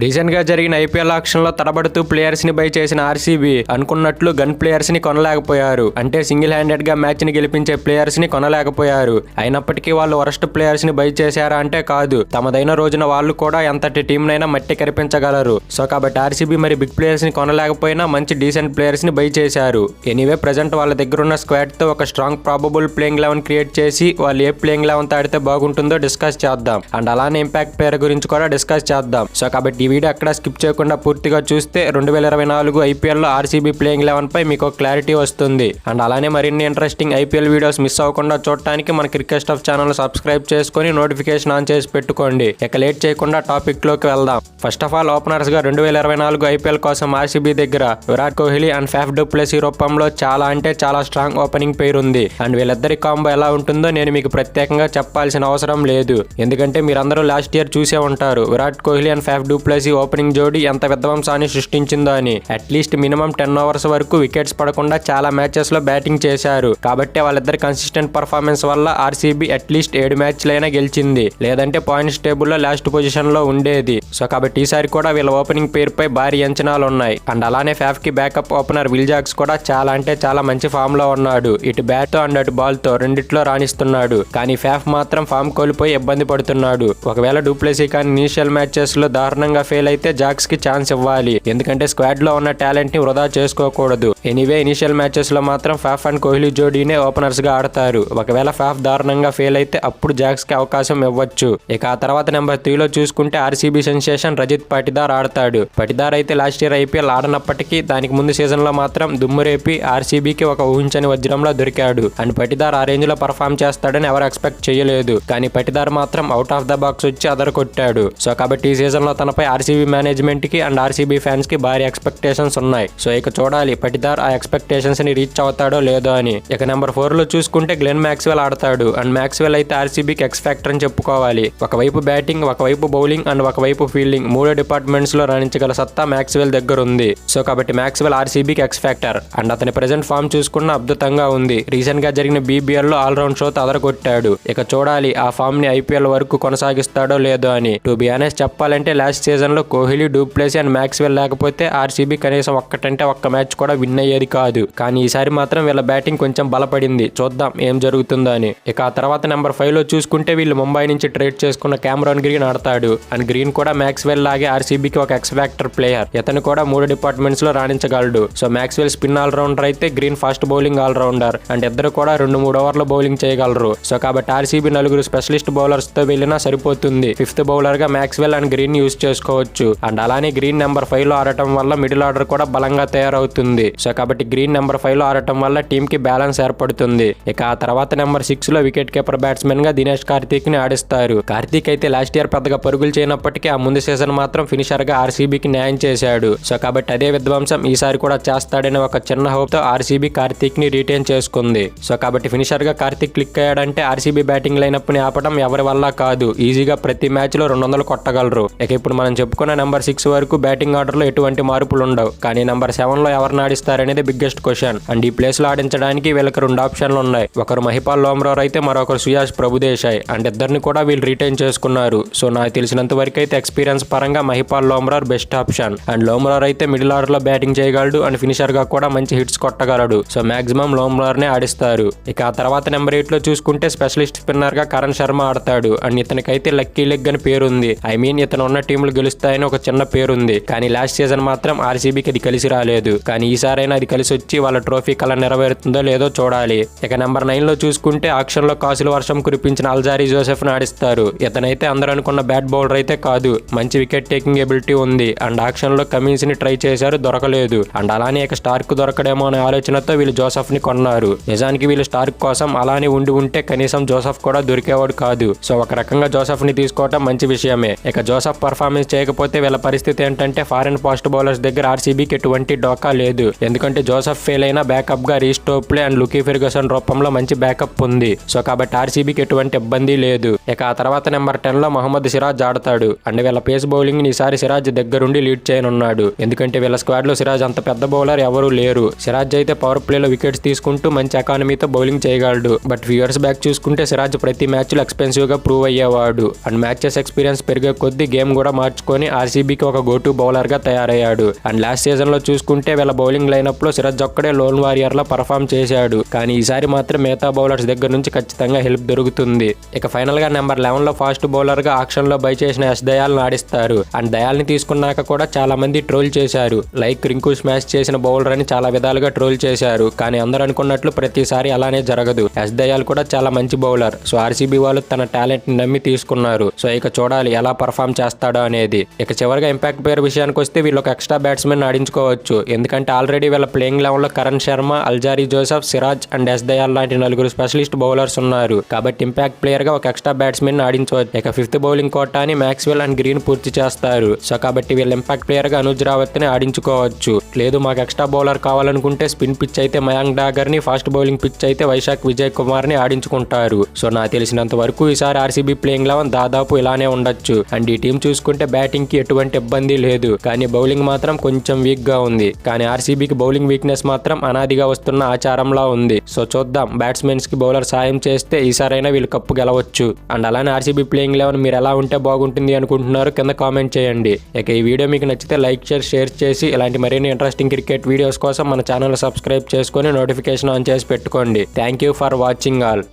Recent గా జరిగిన IPL auction లో తడబడుతూ ప్లేయర్స్ ని బై చేసిన ఆర్సీబీ అనుకున్నట్లు గన్ ప్లేయర్స్ ని కొనలేకపోయారు. అంటే సింగిల్ హ్యాండెడ్ గా మ్యాచ్ ని గెలిపించే ప్లేయర్స్ ని కొనలేకపోయారు. అయినప్పటికీ వాళ్ళు వరస్ట్ ప్లేయర్స్ ని బై చేశారా అంటే కాదు. తమదైన రోజున వాళ్ళు కూడా ఎంతటి టీం నైనా మట్టి కరిపించగలరు. సో కాబట్టి ఆర్సీబీ మరి బిగ్ ప్లేయర్స్ ని కొనలేకపోయినా మంచి డీసెంట్ ప్లేయర్స్ ని బై చేశారు. ఎనీవే ప్రెజెంట్ వాళ్ళ దగ్గర ఉన్న స్క్వాడ్ తో ఒక స్ట్రాంగ్ ప్రాబబుల్ ప్లేయింగ్ 11 క్రియేట్ చేసి వాళ్ళు ఏ ప్లేయింగ్ 11 తో ఆడితే బాగుంటుందో డిస్కస్ చేద్దాం. అండ్ అలానే ఇంపాక్ట్ ప్లేయర్ గురించి కూడా డిస్కస్ చేద్దాం. సో కాబట్టి ఈ వీడియో అక్కడ స్కిప్ చేయకుండా పూర్తిగా చూస్తే 2024 ఐపీఎల్ లో ఆర్సీబీ ప్లేయింగ్ 11 పై మీకు క్లారిటీ వస్తుంది. అండ్ అలానే మరిన్ని ఇంట్రెస్టింగ్ ఐపీఎల్ వీడియోస్ మిస్ అవ్వకుండా చూడటానికి మన క్రికెట్ స్టఫ్ ఛానల్ సబ్స్క్రైబ్ చేసుకుని నోటిఫికేషన్ ఆన్ చేసి పెట్టుకోండి. ఇక లేట్ చేయకుండా టాపిక్ లోకి వెళ్దాం. ఫస్ట్ ఆఫ్ ఆల్ ఓపెనర్స్ గా 2024 ఐపీఎల్ కోసం ఆర్సీబీ దగ్గర Virat Kohli and Faf du Plessis రూపంలో చాలా అంటే చాలా స్ట్రాంగ్ ఓపెనింగ్ పేరు ఉంది. అండ్ వీళ్ళిద్దరి కాంబో ఎలా ఉంటుందో నేను మీకు ప్రత్యేకంగా చెప్పాల్సిన అవసరం లేదు. ఎందుకంటే మీరందరూ లాస్ట్ ఇయర్ చూసే ఉంటారు Virat Kohli and Faf du Plessis opening జోడీ ఎంత విధ్వంసాన్ని సృష్టించిందో అని. అట్లీస్ట్ మినిమం 10 ఓవర్స్ వరకు వికెట్స్ పడకుండా చాలా మ్యాచెస్ లో బ్యాటింగ్ చేశారు. కాబట్టి వాళ్ళిద్దరి కన్సిస్టెంట్ పర్ఫార్మెన్స్ వల్ల ఆర్సీబీ అట్లీస్ట్ 7 మ్యాచ్లైనా గెలిచింది. లేదంటే పాయింట్స్ టేబుల్ లో లాస్ట్ పొజిషన్ లో ఉండేది. సో కాబట్టి ఈసారి కూడా వీళ్ళ ఓపెనింగ్ పేరుపై భారీ అంచనాలు ఉన్నాయి. అండ్ అలానే ఫాఫ్ కి బ్యాకప్ ఓపెనర్ విల్ జాక్స్ కూడా చాలా అంటే చాలా మంచి ఫామ్ లో ఉన్నాడు. ఇటు బ్యాట్ తో అండ్ అటు బాల్ తో రెండిట్లో రాణిస్తున్నాడు. కానీ ఫాఫ్ మాత్రం ఫామ్ కోల్పోయి ఇబ్బంది పడుతున్నాడు. ఒకవేళ డు ప్లెసీ కానీ ఇనిషియల్ మ్యాచెస్ లో దారుణంగా ఫెయిల్ అయితే జాక్స్ కి ఛాన్స్ ఇవ్వాలి. ఎందుకంటే స్క్వాడ్ లో ఉన్న టాలెంట్ ని వృధా చేసుకోకూడదు. ఎనీవే ఇనిషియల్ మ్యాచెస్ లో మాత్రం ఫాఫ్ అండ్ కోహ్లీ జోడీనే ఓపెనర్స్ గా ఆడతారు. ఒకవేళ ఫాఫ్ దారుణంగా ఫెయిల్ అయితే అప్పుడు జాక్స్ కి అవకాశం ఇవ్వచ్చు. ఇక ఆ తర్వాత నెంబర్ 3 లో చూసుకుంటే ఆర్సీబీ సెన్సేషన్ రజిత్ పాటిదార్ ఆడతాడు. పాటిదార్ అయితే లాస్ట్ ఇయర్ ఐపీఎల్ ఆడనప్పటికీ దానికి ముందు సీజన్ లో మాత్రం దుమ్మురేపి ఆర్సీబీకి ఒక ఊహించని వజ్రంలో దొరికాడు. అండ్ పాటిదార్ ఆ రేంజ్ లో పర్ఫామ్ చేస్తాడని ఎవరు ఎక్స్పెక్ట్ చేయలేదు. కానీ పాటిదార్ మాత్రం అవుట్ ఆఫ్ ద బాక్స్ వచ్చి అదర్ కొట్టాడు. సో కాబట్టి ఈ సీజన్ లో తనపై ఆర్సీబీ మేనేజ్మెంట్ కి అండ్ ఆర్సీబీ ఫ్యాన్స్ కి భారీ ఎక్స్పెక్టేషన్స్ ఉన్నాయి. సో ఇక చూడాలి పాటిదార్ ఆ ఎక్స్పెక్టేషన్స్ ని రీచ్ అవుతాడో లేదో అని. ఇక నెంబర్ 4 లో చూసుకుంటే గ్లెన్ మ్యాక్స్వెల్ ఆడతాడు. అండ్ మ్యాక్స్వెల్ అయితే ఆర్సీబీకి ఎక్స్ ఫ్యాక్టర్ అని చెప్పుకోవాలి. ఒకవైపు బ్యాటింగ్, ఒకవైపు బౌలింగ్ అండ్ ఒకవైపు ఫీల్డింగ్ 3 డిపార్ట్మెంట్స్ లో రాణించగల సత్తా మ్యాక్స్వెల్ దగ్గర ఉంది. సో కాబట్టి మ్యాక్స్వెల్ ఆర్సీబీకి ఎక్స్ ఫ్యాక్టర్. అండ్ అతని ప్రెజెంట్ ఫామ్ చూసుకున్న అద్భుతంగా ఉంది. రీసెంట్ గా జరిగిన బీబీఎల్ లో ఆల్రౌండ్ షో అదరగొట్టాడు. ఇక చూడాలి ఆ ఫామ్ ని ఐపీఎల్ వరకు కొనసాగిస్తాడో లేదో అని. టు బి ఆనెస్ట్ చెప్పాలంటే లాస్ట్ సీజన్ లో Kohli, do Blessy and Maxwell లేకపోతే ఆర్సీబీ కనీసం ఒక్క మ్యాచ్ కూడా విన్ అయ్యేది కాదు. కానీ ఈసారి మాత్రం వీళ్ళ బ్యాటింగ్ కొంచెం బలపడింది. చూద్దాం ఏం జరుగుతుందో అని. ఇక ఆ తర్వాత నెంబర్ 5 లో చూసుకుంటే వీళ్ళు ముంబై నుంచి ట్రేడ్ చేసుకున్న క్యామరాన్ గ్రీన్ ఆడతాడు. అండ్ గ్రీన్ కూడా మ్యాక్స్వెల్ లాగే ఆర్సీబీకి ఒక ఎక్స్ ఫ్యాక్టర్ ప్లేయర్. ఇతను కూడా 3 డిపార్ట్మెంట్స్ లో రాణించగలడు. సో మ్యాక్స్వెల్ స్పిన్ ఆల్రౌండర్ అయితే Green fast bowling all rounder. And ఇద్దరు కూడా 2-3 ఓవర్ల బౌలింగ్ చేయగలరు. సో కాబట్టి ఆర్సీబీ 4 స్పెషలిస్ట్ బౌలర్స్ తో వెళ్ళినా సరిపోతుంది. 5th బౌలర్ గా మ్యాక్స్వెల్ అండ్ గ్రీన్ యూజ్ చేసుకోవచ్చు. అండ్ అలానే గ్రీన్ నెంబర్ 5 లో ఆడటం వల్ల మిడిల్ ఆర్డర్ కూడా బలంగా తయారవుతుంది. సో కాబట్టి గ్రీన్ నెంబర్ 5 లో ఆడటం వల్ల టీమ్ కి బ్యాలెన్స్ ఏర్పడుతుంది. ఇక ఆ తర్వాత నెంబర్ 6 లో వికెట్ కీపర్ బ్యాట్స్మెన్ గా దినేష్ కార్తీక్ ని ఆడిస్తారు. కార్తీక్ అయితే లాస్ట్ ఇయర్ పెద్దగా పరుగులు చేయనప్పటికీ ఆ ముందు సీజన్ మాత్రం ఫినిషర్ గా ఆర్సీబీకి న్యాయం చేశాడు. సో కాబట్టి అదే విధ్వంసం ఈసారి కూడా చేస్తాడనే ఒక చిన్న హోప్ తో ఆర్సీబీ కార్తీక్ ని రిటైన్ చేసుకుంది. సో కాబట్టి ఫినిషర్ గా కార్తీక్ క్లిక్ అయ్యాడంటే ఆర్సీబీ బ్యాటింగ్ లైనప్ ని ఆపడం ఎవరి వల్ల కాదు. ఈజీగా ప్రతి మ్యాచ్ లో 200 కొట్టగలరు. ఇక ఇప్పుడు మనం చెప్పుకున్న నెంబర్ 6 వరకు బ్యాటింగ్ ఆర్డర్ లో ఎటువంటి మార్పులు ఉండవు. కానీ నెంబర్ 7 లో ఎవరిని ఆడిస్తారనేది బిగ్గెస్ట్ క్వశ్చన్. అండ్ ఈ ప్లేస్ లో ఆడించడానికి వీళ్ళకి 2 ఆప్షన్లు ఉన్నాయి. ఒకరు మహిపాల్ లోమ్రోర్ అయితే మరొకరు సుయాష్ ప్రభుదేశాయ్. అండ్ ఇద్దరిని కూడా వీళ్ళు రిటైన్ చేసుకున్నారు. సో నాకు తెలిసినంత వరకు అయితే ఎక్స్పీరియన్స్ పరంగా Mahipal Lomror best option. And Lomror అయితే మిడిల్ ఆర్డర్ లో బ్యాటింగ్ చేయగలడు అండ్ ఫినిషర్ గా కూడా మంచి హిట్స్ కొట్టగలడు. సో మాక్సిమం లోమ్రోర్ నే ఆడిస్తారు. ఇక ఆ తర్వాత నెంబర్ 8 లో చూసుకుంటే స్పెషలిస్ట్ స్పిన్నర్ గా కరణ్ శర్మ ఆడతాడు. అండ్ ఇతనికైతే లక్కీ లెగ్ అని పేరుంది. ఐ మీన్ ఇతను ఉన్న టీంలు గెలుస్తాయని ఒక చిన్న పేరుంది. కానీ లాస్ట్ సీజన్ మాత్రం ఆర్సీబీకి అది కలిసి రాలేదు. కానీ ఈసారైనా అది కలిసి వచ్చి వాళ్ళ ట్రోఫీ కళ నెరవేరుతుందో లేదో చూడాలి. ఇక నెంబర్ 9 లో చూసుకుంటే ఆక్షన్ లో కాసుల వర్షం కురిపించిన అల్జారీ జోసెఫ్ ని ఆడిస్తారు. ఇతనైతే అందరూ అనుకున్న బ్యాట్ బౌలర్ అయితే కాదు. మంచి వికెట్ టేకింగ్ ఎబిలిటీ ఉంది. అండ్ ఆక్షన్ లో కమిన్స్ ని ట్రై చేశారు, దొరకలేదు. అండ్ అలానే ఇక స్టార్క్ దొరకడేమో అనే ఆలోచనతో వీళ్ళు జోసెఫ్ ని కొన్నారు. నిజానికి వీళ్ళు స్టార్క్ కోసం అలానే ఉంటే కనీసం జోసెఫ్ కూడా దొరికేవాడు కాదు. సో ఒక రకంగా జోసెఫ్ ని తీసుకోవడం మంచి విషయమే. ఇక జోసెఫ్ పర్ఫార్మెన్స్ చేయకపోతే వీళ్ళ పరిస్థితి ఏంటంటే ఫారెన్ ఫాస్ట్ బౌలర్స్ దగ్గర ఆర్సీబీకి ఎటువంటి డోకా లేదు. ఎందుకంటే జోసెఫ్ ఫెయిల్ అయినా బ్యాకప్ గా రీస్టోప్లే అండ్ లుకీ ఫెర్గ్యూసన్ రూపంలో మంచి బ్యాకప్ ఉంది. సో కాబట్టి ఆర్సీబీకి ఎటువంటి ఇబ్బంది లేదు. ఇక ఆ తర్వాత నెంబర్ 10 లో మహమ్మద్ సిరాజ్ ఆడతాడు. అండ్ వీళ్ళ పేస్ బౌలింగ్ ని ఈసారి సిరాజ్ దగ్గరుండి లీడ్ చేయనున్నాడు. ఎందుకంటే వీళ్ళ స్క్వాడ్ లో సిరాజ్ అంత పెద్ద బౌలర్ ఎవరూ లేరు. సిరాజ్ అయితే పవర్ ప్లే లో వికెట్స్ తీసుకుంటూ మంచి ఎకానమీతో బౌలింగ్ చేయగలడు. బట్ ఫ్యూ ఇయర్స్ బ్యాక్ చూసుకుంటే సిరాజ్ ప్రతి మ్యాచ్ లో ఎక్స్పెన్సివ్ గా ప్రూవ్ అయ్యేవాడు. అండ్ మ్యాచెస్ ఎక్స్పీరియన్స్ పెరిగే కొద్దీ గేమ్ కూడా మార్చుకొని ఆర్సీబీకి ఒక గోటు బౌలర్ గా తయారయ్యాడు. అండ్ లాస్ట్ సీజన్ లో చూసుకుంటే వీళ్ళ బౌలింగ్ లైనప్ లో సిరాజ్ ఒక్కడే లోన్ వారియర్ లా పర్ఫామ్ చేశాడు. కానీ ఈసారి మాత్రం మిగతా బౌలర్స్ దగ్గర నుంచి ఖచ్చితంగా హెల్ప్ దొరుకుతుంది. ఇక ఫైనల్ గా నెంబర్ 11 లో ఫాస్ట్ బౌలర్ గా ఆక్షన్ లో బై చేసిన ఎస్ దయాల్ ఆడిస్తారు. అండ్ దయాల్ని తీసుకున్నాక కూడా చాలా మంది ట్రోల్ చేశారు. లైక్ రింకు స్మాష్ చేసిన బౌలర్ అని చాలా విధాలుగా ట్రోల్ చేశారు. కానీ అందరూ అనుకున్నట్లు ప్రతిసారి అలానే జరగదు. ఎస్ దయాల్ కూడా చాలా మంచి బౌలర్. సో ఆర్సీబీ వాళ్ళు తన టాలెంట్ ని నమ్మి తీసుకున్నారు. సో ఇక చూడాలి ఎలా పర్ఫామ్ చేస్తాడో అనేది. ఇక చివరిగా ఇంపాక్ట్ ప్లేయర్ విషయానికి వస్తే వీళ్ళు ఒక ఎక్స్ట్రా బ్యాట్స్మెన్ ఆడించుకోవచ్చు. ఎందుకంటే ఆల్రెడీ వీళ్ళ ప్లేయింగ్ లెవెల్ లో Karan Sharma, Alzarri Joseph, Siraj and S Dayal లాంటి 4 స్పెషలిస్ట్ బౌలర్స్ ఉన్నారు. కాబట్టి ఇంపాక్ట్ ప్లేయర్ గా ఒక ఎక్స్ట్రా బ్యాట్స్మెన్ ఆడించవచ్చు. ఇక 5th బౌలింగ్ కోటాని మ్యాక్స్వెల్ అండ్ గ్రీన్ పూర్తి చేస్తారు. సో కాబట్టి వీళ్ళ ఇంపాక్ట్ ప్లేయర్ గా అనుజ్ రావత్ ని ఆడించుకోవచ్చు. లేదు మాకు ఎక్స్ట్రా బౌలర్ కావాలనుకుంటే స్పిన్ పిచ్ అయితే మయాంక్ డాగర్ ని, ఫాస్ట్ బౌలింగ్ పిచ్ అయితే వైశాఖ్ విజయ్ కుమార్ ని ఆడించుకుంటారు. సో నాకు తెలిసినంత వరకు ఈసారి ఆర్సీబీ ప్లేయింగ్ 11 దాదాపు ఇలానే ఉండొచ్చు. అండ్ ఈ టీం చూసుకుంటే బ్యాటింగ్ కి ఎటువంటి ఇబ్బంది లేదు. కానీ బౌలింగ్ మాత్రం కొంచెం వీక్ గా ఉంది. కానీ ఆర్సీబీకి బౌలింగ్ వీక్నెస్ మాత్రం అనాదిగా వస్తున్న ఆచారంలా ఉంది. సో చూద్దాం, బ్యాట్స్మెన్స్ కి బౌలర్ సాయం చేస్తే ఈసారైనా వీళ్ళు కప్పు గెలవచ్చు. అండ్ అలానే ఆర్సీబీ ప్లేయింగ్ 11 మీరు ఎలా ఉంటే బాగుంటుంది అనుకుంటున్నారు కింద కామెంట్ చేయండి. ఇక ఈ వీడియో మీకు నచ్చితే లైక్ షేర్ చేసి ఇలాంటి మరిన్ని ఇంట్రెస్టింగ్ క్రికెట్ వీడియోస్ కోసం మన ఛానల్ సబ్స్క్రైబ్ చేసుకొని నోటిఫికేషన్ ఆన్ చేసి పెట్టుకోండి. Thank you for watching all.